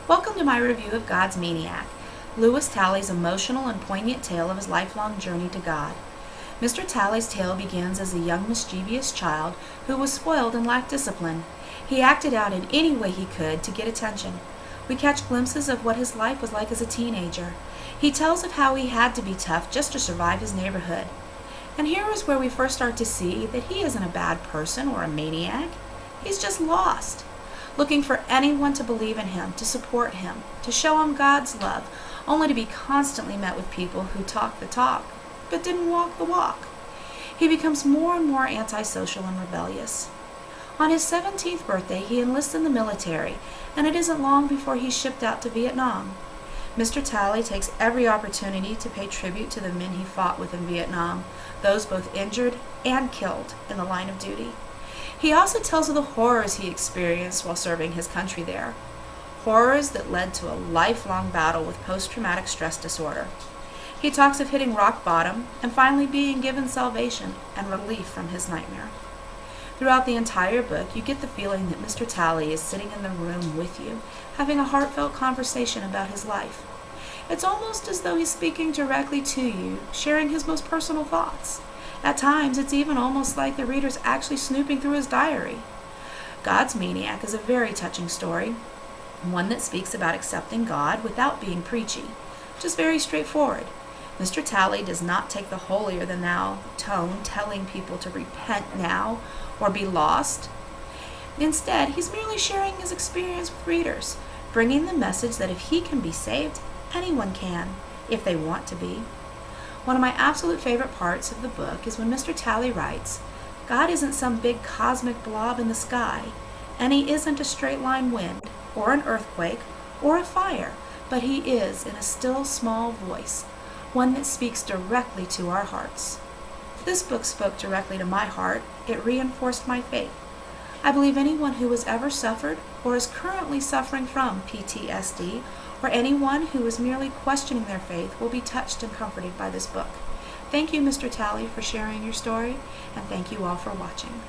Welcome to my review of God's Maniac, Lewis Talley's emotional and poignant tale of his lifelong journey to God. Mr. Talley's tale begins as a young mischievous child who was spoiled and lacked discipline. He acted out in any way he could to get attention. We catch glimpses of what his life was like as a teenager. He tells of how he had to be tough just to survive his neighborhood. And here is where we first start to see that he isn't a bad person or a maniac. He's just lost, looking for anyone to believe in him, to support him, to show him God's love, only to be constantly met with people who talk the talk, but didn't walk the walk. He becomes more and more antisocial and rebellious. On his 17th birthday, he enlists in the military, and it isn't long before he's shipped out to Vietnam. Mr. Talley takes every opportunity to pay tribute to the men he fought with in Vietnam, those both injured and killed in the line of duty. He also tells of the horrors he experienced while serving his country there, horrors that led to a lifelong battle with post-traumatic stress disorder. He talks of hitting rock bottom and finally being given salvation and relief from his nightmare. Throughout the entire book, you get the feeling that Mr. Talley is sitting in the room with you, having a heartfelt conversation about his life. It's almost as though he's speaking directly to you, sharing his most personal thoughts. At times, it's even almost like the reader's actually snooping through his diary. God's Maniac is a very touching story, one that speaks about accepting God without being preachy, just very straightforward. Mr. Talley does not take the holier-than-thou tone, telling people to repent now or be lost. Instead, he's merely sharing his experience with readers, bringing the message that if he can be saved, anyone can, if they want to be. One of my absolute favorite parts of the book is when Mr. Talley writes, God isn't some big cosmic blob in the sky, and he isn't a straight-line wind, or an earthquake, or a fire, but he is in a still small voice, one that speaks directly to our hearts. This book spoke directly to my heart. It reinforced my faith. I believe anyone who has ever suffered or is currently suffering from PTSD, or anyone who is merely questioning their faith, will be touched and comforted by this book. Thank you, Mr. Talley, for sharing your story, and thank you all for watching.